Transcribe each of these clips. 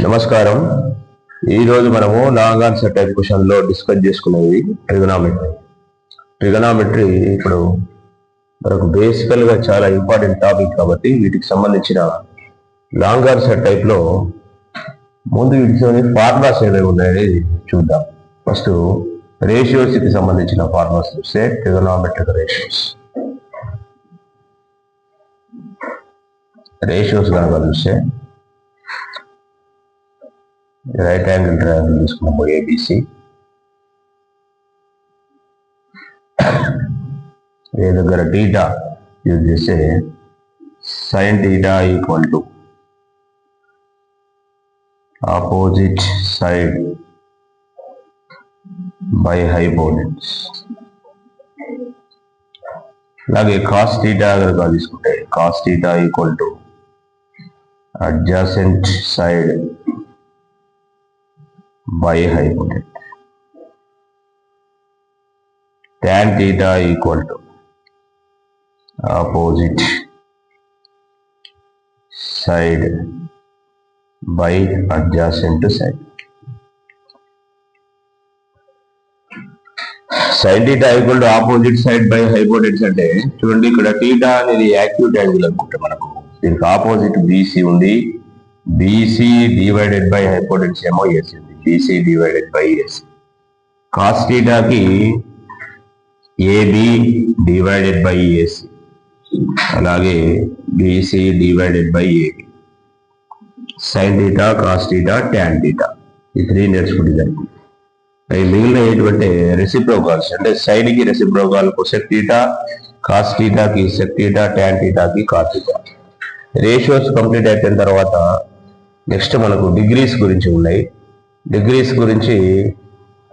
నమస్కారం. ఈరోజు మనము లాంగ్ ఆన్సర్ టైప్ క్వశ్చన్లో డిస్కస్ చేసుకునేది ట్రిగనామెట్రీ ఇప్పుడు మనకు బేసికల్గా చాలా ఇంపార్టెంట్ టాపిక్ కాబట్టి వీటికి సంబంధించిన లాంగ్ ఆన్సర్ టైప్లో ముందు వీటికి ఫార్ములాస్ ఏమేమి ఉన్నాయని చూద్దాం. ఫస్ట్ రేషియోస్కి సంబంధించిన ఫార్ములాస్ చూస్తే ట్రిగనామెట్రిక్ రేషియోస్ కనుక చూస్తే రైట్ యాంగిల్ ట్రయాంగిల్ తీసుకున్నాము ఏబిసి. ఏ దగ్గర టీటా యూజ్ చేస్తే sine theta equal to opposite side by hypotenuse. అలాగే కాస్ టీటా కనుక తీసుకుంటే cos theta equal to adjacent side by hypotenuse. Tan theta equal to opposite side by adjacent side. Sin theta equal to opposite side by hypotenuse అంటే చూడండి, ఇక్కడ theta అనేది acute angle అనుకుంటే మనకు దీనికి ఆపోజిట్ BC ఉంది. BC డివైడెడ్ బై హైపోటెన్యూస్ ఏమో AC ఉంది. BC divided by AC. Cos theta की AB divided by AC. అలాగే BC divided by AB. Sin theta, cos theta, tan theta. ఈ 3 నేర్చుకుంటారు. అవి మిగిలిన ఏంటంటే రెసిప్రోకల్స్, అంటే సైడ్ కి రెసిప్రోకల్ కొసెక్ థీటా, కాస్ థీటాకి సెక్ థీటా, టాన్ థీటాకి కాస్ థీటా. రేషియోస్ కంప్లీట్ అయిపోయిన తర్వాత నెక్స్ట్ మనకు డిగ్రీస్ గురించి ఉన్నాయి. డిగ్రీస్ గురించి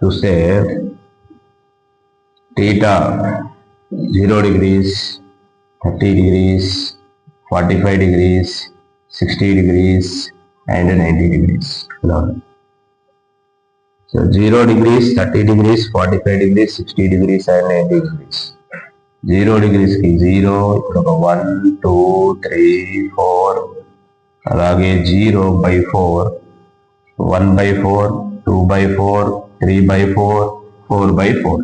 చూస్తే theta 0 degrees, 30 degrees, 45 degrees, 60 degrees and 90 degrees. So 0 degrees, 30 degrees, 45 degrees, 60 degrees and 90 degrees. 0 degrees కి 0, ఇక్కడ ఒక 1, 2, 3, 4, అలాగే 0/4, 1/4, 2/4, 3/4, 4/4.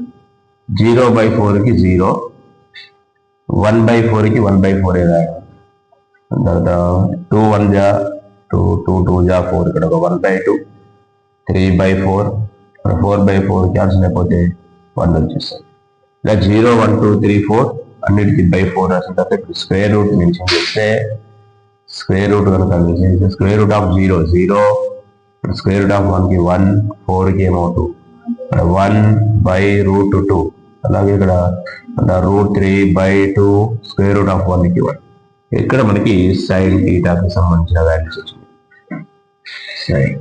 0/4 కి 0, 1/4 కి 1/4 తర్వాత 2 1 జా 2, 2 2 జా 4, ఇక్కడ ఒక 1/2, 3/4, 4/4 క్యాన్సిల్ అయిపోతే 1 వచ్చేస్తుంది. ఇలా 0 1 2 3 4 అన్నిటికీ బై 4 రాసిన తర్వాత ఇప్పుడు స్క్వేర్ రూట్ మెన్షన్ చేస్తే స్క్వేర్ రూట్ కనుక square root of 0 0, square root of 1 కి 1, 4 కి ఏమో 2, 1/√2. అలాగే ఇక్కడ √3/2, స్క్వేర్ రూట్ ఆఫ్ 1 కి 1. ఇక్కడ మనకి సైన్ థీటాకి సంబంధించిన వాల్యూస్ వచ్చింది. సైన్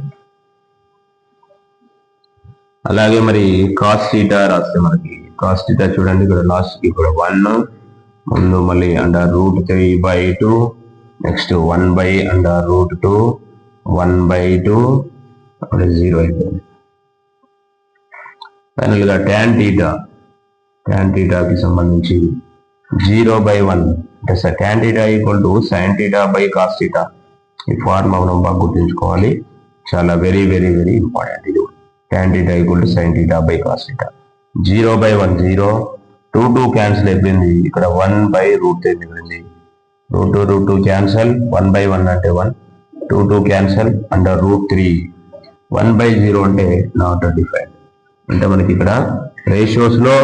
అలాగే మరి కాస్ థీటా రాస్తే మనకి కాస్ థీటా చూడండి, ఇక్కడ లాస్ట్ కి ఇక్కడ 1 ముందు, మళ్ళీ √3/2, నెక్స్ట్ 1/√2, 1/2, అప్పుడు 0 అయిపోయింది. ఫైనల్ గా ట్యాన్ థీటాకి సంబంధించి 0/1 అంటే tan theta equal to sine theta by cos theta. ఈ ఫార్మ్ మనం బాగా గుర్తుంచుకోవాలి, చాలా వెరీ వెరీ వెరీ ఇంపార్టెంట్. ఇది tan theta equal to sine theta by cos theta. 0/1 0, 2 2 cancel అయిపోయింది. ఇక్కడ 1/√3 మిగిలింది. √2 క్యాన్సల్, 1/1 అంటే 1, 2 2 క్యాన్సల్, √3, 1/0 అంటే నాట్ డిఫైన్డ్. అంటే మనకి ఇక్కడ రేషియోస్ లో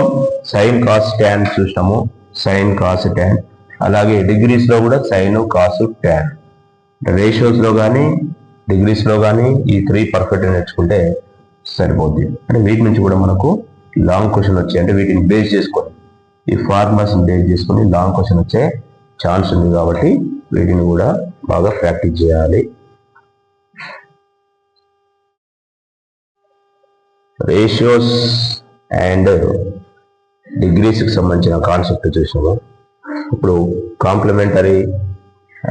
సైన్ కాస్ ట్యాన్ చూసినాము, సైన్ కాస్ ట్యాన్. అలాగే డిగ్రీస్ లో కూడా సైన్ కాస్ ట్యాన్. రేషియోస్ లో కానీ డిగ్రీస్ లో కానీ ఈ 3 పర్ఫెక్ట్ నేర్చుకుంటే సరిపోద్ది. అంటే వీటి నుంచి కూడా మనకు లాంగ్ క్వశ్చన్ వచ్చాయి. అంటే వీటిని బేస్ చేసుకొని, ఈ ఫార్ములాస్ బేస్ చేసుకొని లాంగ్ క్వశ్చన్ వచ్చే ఛాన్స్ ఉంది కాబట్టి వీటిని కూడా బాగా ప్రాక్టీస్ చేయాలి. రేషియోస్ అండ్ డిగ్రీస్కి సంబంధించిన కాన్సెప్ట్ చూసాము. ఇప్పుడు complementary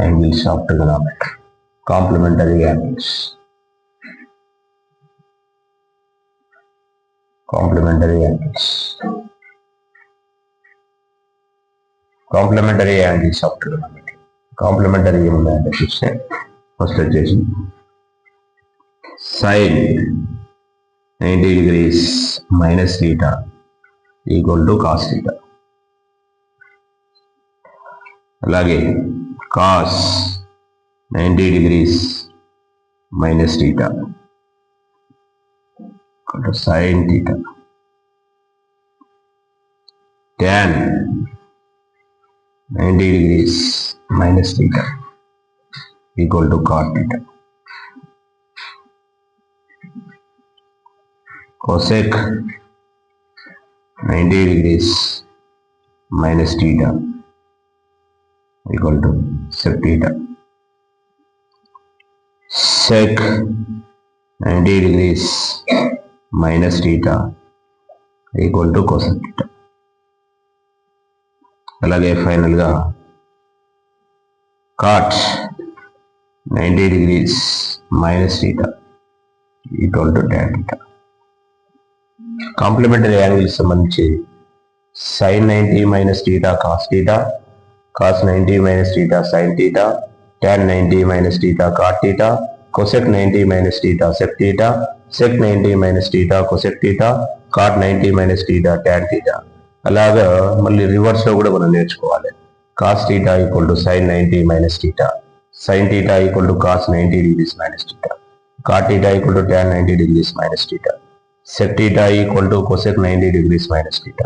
angles of trigonometry. Complementary angles complementary angles of trigonometry. Complementary ఏమున్నాయంటే చూస్తే ఫస్ట్ వచ్చేసి sine 90 degrees minus theta equal to cos theta. అలాగే cos 90 degrees minus theta sine theta. tan 90 degrees minus theta equal to cot theta. Cosec 90 degrees minus theta equal to sec theta. Sec 90 degrees minus theta equal to cosec theta. అలాగే ఫైనల్గా cot 90 degrees minus theta equal to tan theta. Complementary angles సంబంధించి sine 90 minus theta cos theta, cos 90 minus theta sine theta, tan 90 minus theta cot theta, cosec 90 minus theta sec theta, sec 90 minus theta cosec theta, cot 90 minus theta tan theta. అలాగా మళ్ళీ రివర్స్లో కూడా మనం నేర్చుకోవాలి. Cos theta equal to sine 90 minus theta, sine theta equal to cos 90 degrees minus theta, cot theta equal to tan 90 degrees minus theta, sec theta equal to cosec 90 degrees minus theta,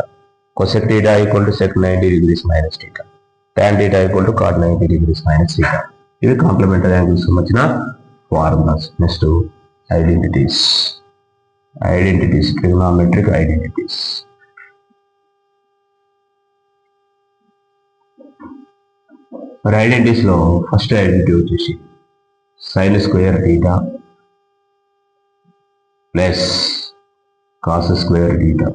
cosec theta equal to sec 90 degrees minus theta, tan theta equal to cot 90 degrees minus theta. ఇవి complementary angles సంబంధించిన formulas. Next identities, trigonometric identities. మరి identities లో first identity వచ్చేసి sine square theta plus cos square theta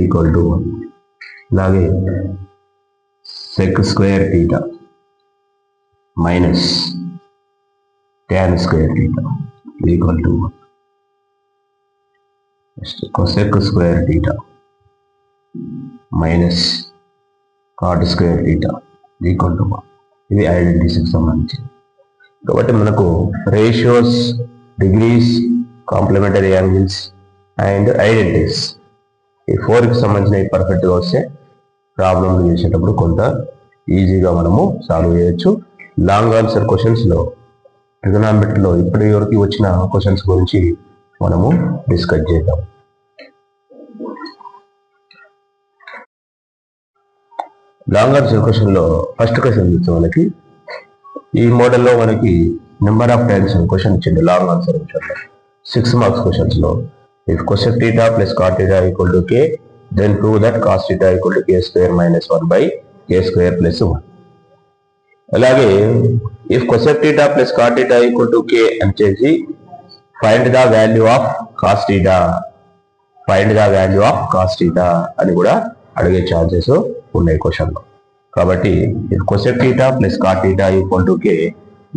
equal to 1. అలాగే sec square theta minus tan square theta equal to 1. Next cosec square theta minus cot square theta equal to 1. ఇవి ఐడెంటిటీస్కి సంబంధించి. కాబట్టి మనకు ratios, degrees, complementary angles and identities ఈ 4కి సంబంధించిన పర్ఫెక్ట్గా వస్తే ప్రాబ్లమ్ చేసేటప్పుడు కొంత ఈజీగా మనము సాల్వ్ చేయొచ్చు. లాంగ్ ఆన్సర్ క్వశ్చన్స్లో ట్రిగనామెట్రీలో ఇప్పటి వరకు వచ్చిన క్వశ్చన్స్ గురించి మనము డిస్కస్ చేద్దాం. లాంగ్ ఆన్సర్ క్వశ్చన్లో ఫస్ట్ క్వశ్చన్ చూస్తే మనకి ఈ మోడల్లో మనకి నెంబర్ ఆఫ్ టైమ్స్ క్వశ్చన్ ఇచ్చింది. లాంగ్ ఆన్సర్ క్వశ్చన్లో 6 మార్క్స్ క్వశ్చన్స్లో if cosec theta plus cot theta equal to K then prove that cos theta equal to K square minus 1 by K square plus 1. అలాగే if cosec theta plus cot theta equal to K అని చేసి find the value of cos theta, అని కూడా అడిగే chances ఉన్నాయి క్వశ్చన్లో. కాబట్టి if cosec theta plus cot theta equal to K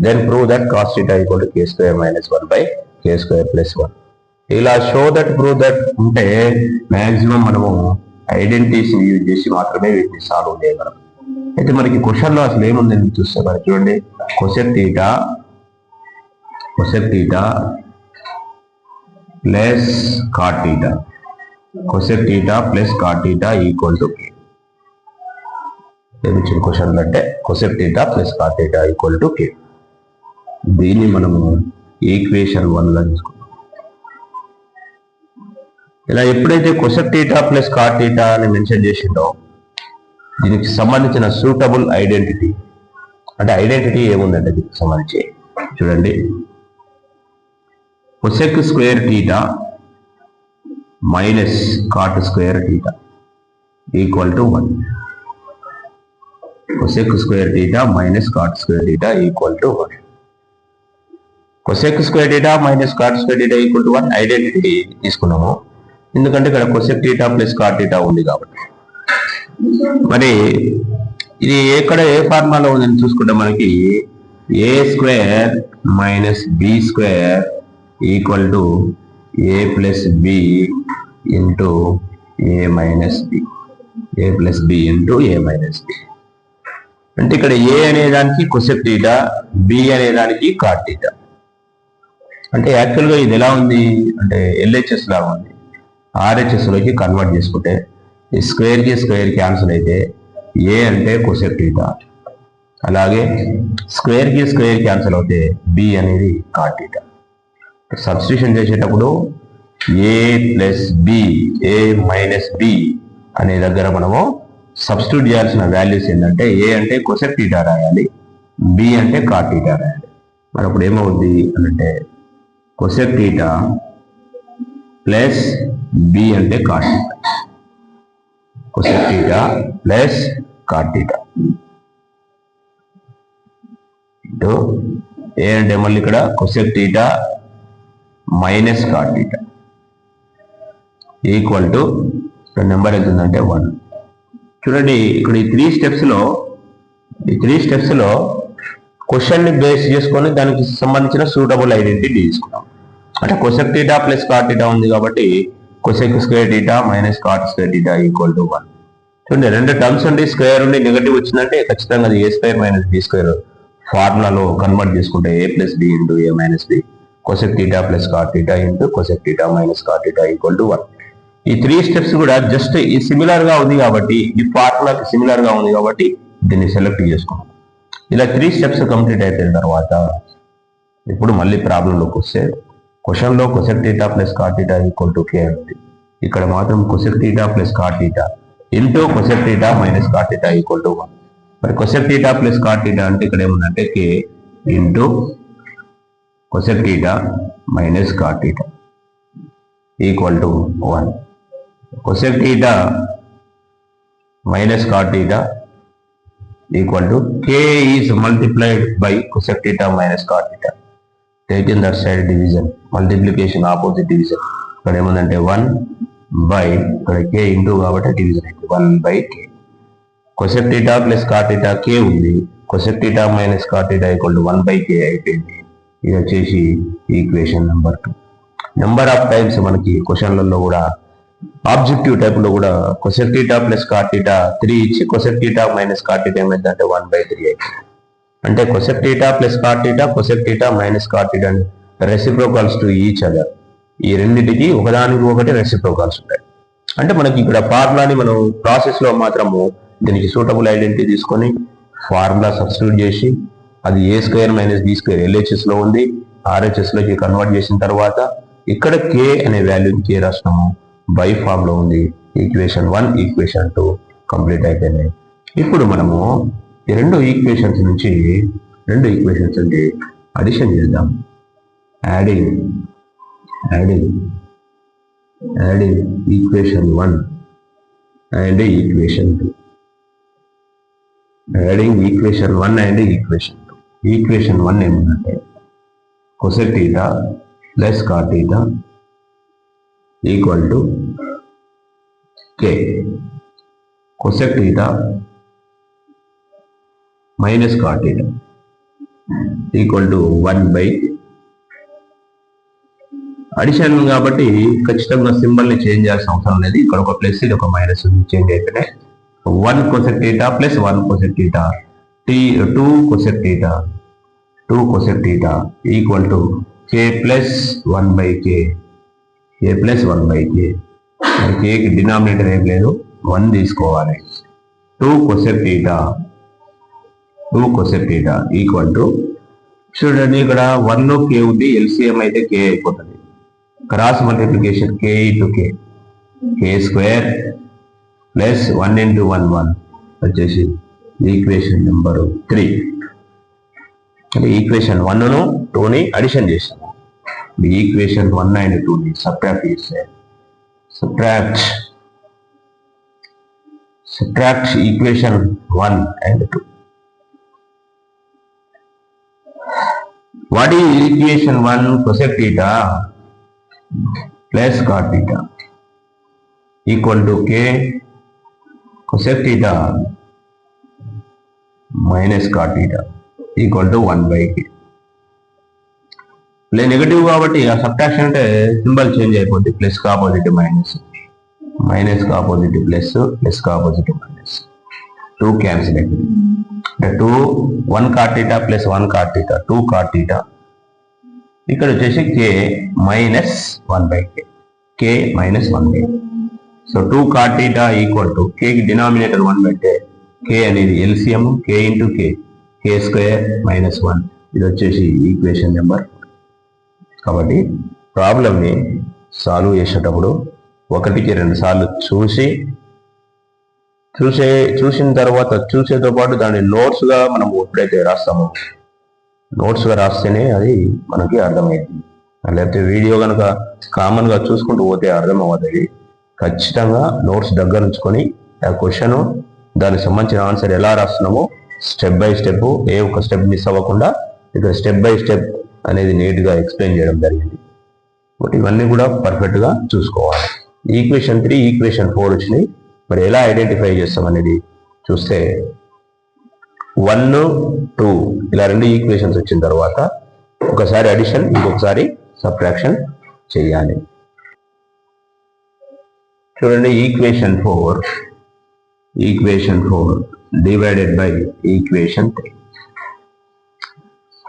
then prove that cos theta equal to K square minus 1 by K square plus 1. ఇలా show that, prove that ఉంటే maximum మనము identities use చేసి మాత్రమే వీటిని solve చేయగలం. అయితే మనకి క్వశ్చన్లో అసలు ఏముందని చూస్తే మనకి చూడండి, cosec theta plus cot theta, cosec theta plus cot theta equal to K. ఏమిచ్చిన క్వశ్చన్ అంటే cosec theta plus cot theta equal to K. దీన్ని మనము ఈక్వేషన్ 1గా తీసుకున్నాం. ఇలా ఎప్పుడైతే cosec theta plus cot theta అని మెన్షన్ చేసిండో దీనికి సంబంధించిన సూటబుల్ ఐడెంటిటీ, అంటే ఐడెంటిటీ ఏముందంటే దీనికి సంబంధించి చూడండి, cosec square theta minus cot square theta equal to 1. Cosec square theta minus cot square theta equal to 1. Cosec square theta minus cot square theta equal to 1 identity తీసుకున్నాము, ఎందుకంటే ఇక్కడ cosec theta plus cot theta ఉంది కాబట్టి. మరి ఇది ఎక్కడ ఏ ఫార్ములాలో ఉందని చూసుకుంటే మనకి A square minus B square equal to A plus B into A minus B, A plus B into A minus B. అంటే ఇక్కడ ఏ అనే దానికి కొసెక్ థీటా, బి అనే దానికి కాట్ థీటా. అంటే యాక్చువల్గా ఇది ఎలా ఉంది అంటే ఎల్హెచ్ఎస్ లాగా ఉంది. ఆర్హెచ్ఎస్ లోకి కన్వర్ట్ చేసుకుంటే ఈ స్క్వేర్ కి స్క్వేర్ క్యాన్సిల్ అయితే ఏ అంటే కొసెక్ థీటా, అలాగే స్క్వేర్ కి స్క్వేర్ క్యాన్సిల్ అవుతే బి అనేది కాట్ థీటా. సబ్స్టిట్యూషన్ చేసేటప్పుడు A plus B, A minus B అనే దగ్గర మనము సబ్స్టిట్యూట్ చేయాల్సిన వాల్యూస్ ఏంటంటే ఏ అంటే కొసెక్ థీటా రాయాలి, బి అంటే కాట్ థీటా రాయాలి. మరి అప్పుడు ఏమవుద్ది అంటే కొసెక్ థీటా ప్లస్ బి అంటే cot theta, cosec theta plus cot theta into A అంటే మళ్ళీ ఇక్కడ cosec theta minus cot theta equal to number ఎంత ఉందంటే 1. చూడండి ఇక్కడ ఈ త్రీ స్టెప్స్ లో క్వశ్చన్ ని బేస్ చేసుకొని దానికి సంబంధించిన సూటబుల్ ఐడెంటిటీ తీసుకున్నాం. అంటే cosec theta plus cot theta ఉంది కాబట్టి cosec square theta minus cot square theta equal to 1. చూడండి రెండు టర్మ్స్ ఉండి స్క్వేర్ ఉండి నెగటివ్ వచ్చిందంటే ఖచ్చితంగా అది A square minus B square ఫార్ములాలో కన్వర్ట్ చేసుకుంటే A plus B into A minus B cosec theta plus cot theta into cosec theta minus cot theta equal to 1. ఈ త్రీ స్టెప్స్ కూడా just ఈ similar గా ఉంది కాబట్టి, ఈ ఫార్ములాకి సిమిలర్ గా ఉంది కాబట్టి దీన్ని సెలెక్ట్ చేసుకున్నాం. ఇలా త్రీ స్టెప్స్ కంప్లీట్ అయిపోయిన తర్వాత ఇప్పుడు మళ్ళీ ప్రాబ్లంలోకి వస్తే క్వశ్చన్ లో cosec theta plus cot theta equal to K ఉంది. ఇక్కడ మాత్రం cosec theta plus cot theta into cosec theta minus cot theta equal to 1. మరి cosec theta plus cot theta అంటే ఇక్కడ ఏముందంటే K into cosec theta minus cot theta equal to 1. cosec theta minus cot theta equal to k is multiplied by cosec theta minus cot theta. Taking that side division, multiplication opposite division. ఇక్కడ ఏముందంటే 1 by ఇక్కడ k into కాబట్టి division అయితే 1 by k. cosec theta plus cot theta k ఉంది, cosec theta minus cot theta equal to 1 by k అయిపోయింది. ఇది వచ్చేసి equation number 2. Number of times మనకి క్వశ్చన్లలో కూడా ఆబ్జెక్టివ్ టైప్ లో కూడా cosec theta plus cot theta 3 ఇచ్చి cosec theta minus cot theta ఏమైందంటే 1/3 అయిపోయింది. అంటే cosec theta plus cot theta, cosec theta minus cot theta reciprocals to each other. ఈ రెండింటికి ఒకదానికి ఒకటి రెసిప్రోకల్స్ ఉంటాయి. అంటే మనకి ఇక్కడ ఫార్ములాని మనం ప్రాసెస్ లో మాత్రము దీనికి సూటబుల్ ఐడెంటిటీ తీసుకొని ఫార్ములా సబ్స్టిట్యూట్ చేసి అది A square minus B square LHS లో ఉంది, ఆర్హెచ్ఎస్ లోకి కన్వర్ట్ చేసిన తర్వాత ఇక్కడ కే అనే వాల్యూని కే రాసినాము, బై ఫామ్ లో ఉంది. ఈక్వేషన్ 1 ఈక్వేషన్ 2 కంప్లీట్ అయిపోయినాయి. ఇప్పుడు మనము ఈ రెండు ఈక్వేషన్స్ నుంచి అడిషన్ చేద్దాం. Adding equation 1 and equation 2. Adding equation 1 and equation 2. Equation 1 ఏముందంటే cosec theta plus cot theta equal to k, cosec theta minus cot theta equal to 1/. Addition కాబట్టి ఖచ్చితంగా సింబల్ ని చేంజ్ చేయాల్సిన అవసరం లేదు. ఇక్కడ ఒక ప్లస్ ఇది ఒక మైనస్ చేంజ్ అయిపోయినాయి. 1 cosec theta plus 1 cosec theta 2 cosec theta equal to K plus 1/k, a plus 1/k. మరి కేకి డినామినేటర్ ఏం లేదు, 1 తీసుకోవాలి. 2 కొసెక్ థీటా ఈక్వల్ టు, చూడండి ఇక్కడ 1 లో కే ఉంది, ఎల్సిఎం అయితే కే అయిపోతుంది. క్రాస్ మల్టిప్లికేషన్ కే ఇంటూ కే స్క్వేర్ ప్లస్ 1 ఇంటూ 1 వచ్చేసి ఈక్వేషన్ నెంబర్ 3. అంటే ఈక్వేషన్ 1ను 2ని అడిషన్ చేసాము. ఈక్వేషన్ 1 and 2 ని సబ్ట్రాక్ట్ చేస్తే subtract equation 1 and 2. What is equation 1? Cosec theta plus cot theta equal to k cosec theta minus cot theta equal to 1/k. Negative కాబట్టి ఆ subtraction అంటే symbol change అయిపోద్ది. Plus కి opposite minus, minus కి opposite plus, plus కి opposite minus, 2 cancel అయిపోయింది. అంటే 1 cot θ plus 1 cot θ 2 cot θ. ఇక్కడ వచ్చేసి k minus 1/k, k minus 1/k. So 2 cot θ equal to k కి డినామినేటర్ 1 పెడితే k అనేది LCM k into k, k square minus 1. ఇది వచ్చేసి ఈక్వేషన్ నెంబర్. కాబట్టి ప్రాబ్లమ్ని సాల్వ్ చేసేటప్పుడు 1కి 2 సార్లు చూసిన తర్వాత చూసేతో పాటు దాన్ని నోట్స్గా మనం ఎప్పుడైతే రాస్తామో నోట్స్గా రాస్తేనే అది మనకి అర్థమవుతుంది. లేకపోతే వీడియో కనుక కామన్గా చూసుకుంటూ పోతే అర్థం అవ్వదు. ఖచ్చితంగా నోట్స్ దగ్గర ఉంచుకొని ఆ క్వశ్చన్ దానికి సంబంధించిన ఆన్సర్ ఎలా రాస్తున్నామో స్టెప్ బై స్టెప్, ఏ ఒక్క స్టెప్ మిస్ అవ్వకుండా ఇక్కడ స్టెప్ బై స్టెప్ అనేది నీట్గా ఎక్స్ప్లెయిన్ చేయడం జరిగింది. కాబట్టి ఇవన్నీ కూడా పర్ఫెక్ట్గా చూసుకోవాలి. ఈక్వేషన్ 3, ఈక్వేషన్ 4 వచ్చినాయి. మరి ఎలా ఐడెంటిఫై చేస్తాం అనేది చూస్తే 1, 2 ఇలా 2 ఈక్వేషన్స్ వచ్చిన తర్వాత ఒకసారి అడిషన్, ఇంకొకసారి సబ్ట్రాక్షన్ చేయాలి. చూడండి, ఈక్వేషన్ 4 డివైడెడ్ బై ఈక్వేషన్ 3.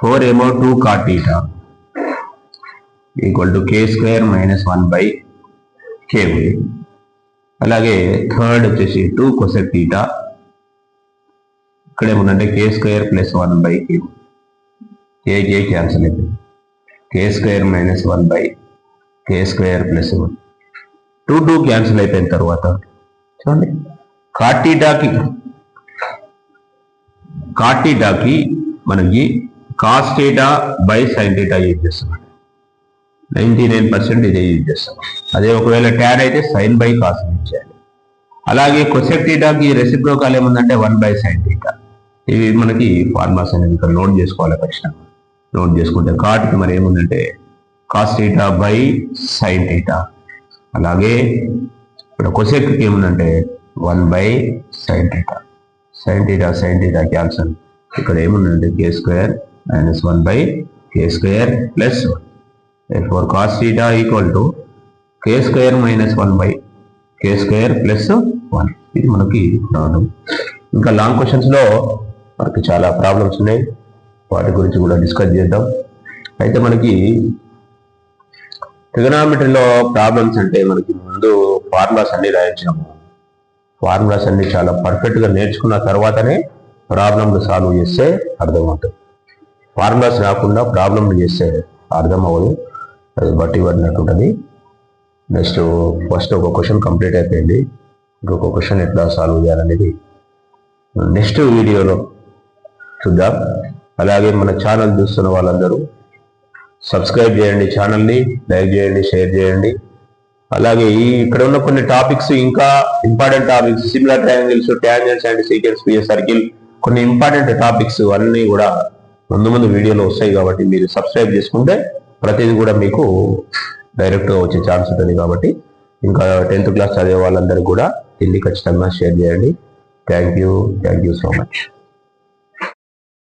4 ఏమో 2 cot θ equal to k square minus 1/k ఉంది. అలాగే థర్డ్ వచ్చేసి 2 cosec θ, ఇక్కడ ఏముందంటే k square plus 1/k, k cancel అయిపోయింది, k square minus 1/k square plus 1. 2 cancel అయిపోయిన తర్వాత చూడండి cot θ కి మనకి cos θ బై sin θ యూజ్ చేస్తున్నాం. 99% ఇదే యూజ్ చేస్తాం. అదే ఒకవేళ tan అయితే sin బై cos యూజ్ చేయాలి. అలాగే cosec θ కి రెసిప్రోకల్ ఏముందంటే 1/sin θ. ఇవి మనకి ఫార్ములాస్ అనేవి ఇక్కడ నోట్ చేసుకోవాలి. ఖచ్చితంగా నోట్ చేసుకుంటే cot కి మరి ఏముందంటే cos θ బై sin θ. అలాగే ఇక్కడ cosec కి ఏముందంటే 1/sin θ. sin θ cancel. ఇక్కడ ఏముందంటే k square minus 1/k square plus 1. therefore cos θ equal to k square minus 1/k square plus 1. ఇది మనకి ప్రాబ్లం. ఇంకా లాంగ్ క్వశ్చన్స్ లో మనకి చాలా ప్రాబ్లమ్స్ ఉన్నాయి, వాటి గురించి కూడా డిస్కస్ చేద్దాం. అయితే మనకి ట్రిగనామెట్రీలో ప్రాబ్లమ్స్ అంటే మనకి ముందు ఫార్ములాస్ అన్ని రాయించినాము. ఫార్ములాస్ అన్ని చాలా పర్ఫెక్ట్గా నేర్చుకున్న తర్వాతనే ప్రాబ్లంలు సాల్వ్ చేస్తే అర్థమవుతుంది. ఫార్ములాస్ రాకుండా ప్రాబ్లంలు చేస్తే అర్థం అవ్వదు, అది బట్టి పడినట్టు ఉంటుంది. నెక్స్ట్ ఫస్ట్ ఒక క్వశ్చన్ కంప్లీట్ అయిపోయింది, ఇంకొక క్వశ్చన్ ఎట్లా సాల్వ్ చేయాలనేది నెక్స్ట్ వీడియోలో చూద్దాం. అలాగే మన ఛానల్ చూస్తున్న వాళ్ళందరూ సబ్స్క్రైబ్ చేయండి, ఛానల్ని లైక్ చేయండి, షేర్ చేయండి. అలాగే ఇక్కడ ఉన్న కొన్ని టాపిక్స్, ఇంకా important topics, similar triangles, tangents and secants, PS circle, కొన్ని ఇంపార్టెంట్ టాపిక్స్ అన్నీ కూడా ముందు వీడియోలో వస్తాయి. కాబట్టి మీరు సబ్స్క్రైబ్ చేసుకుంటే ప్రతిదీ కూడా మీకు డైరెక్ట్గా వచ్చే ఛాన్స్ ఉంటుంది. కాబట్టి ఇంకా 10th క్లాస్ చదివే వాళ్ళందరూ కూడా దీన్ని ఖచ్చితంగా షేర్ చేయండి. Thank you so much.